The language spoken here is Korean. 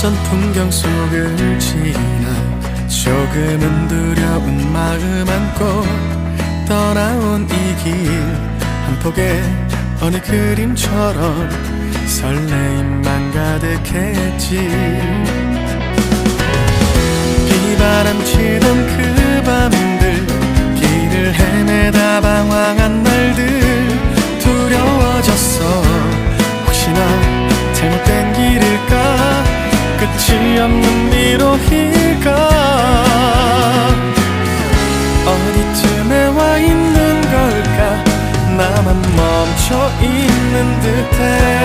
낯선 풍경 속을 지나 조금은 두려운 마음 안고 떠나온 이 길 한 폭의 어느 그림처럼 설레임만 가득했지. 비바람 치던 그 밤들, 길을 헤매다 방황한 날들 두려워졌어. 혹시나 잘못된 길일까, 끝이 없는 미로일까. 어디쯤에 와 있는 걸까, 나만 멈춰 있는 듯해.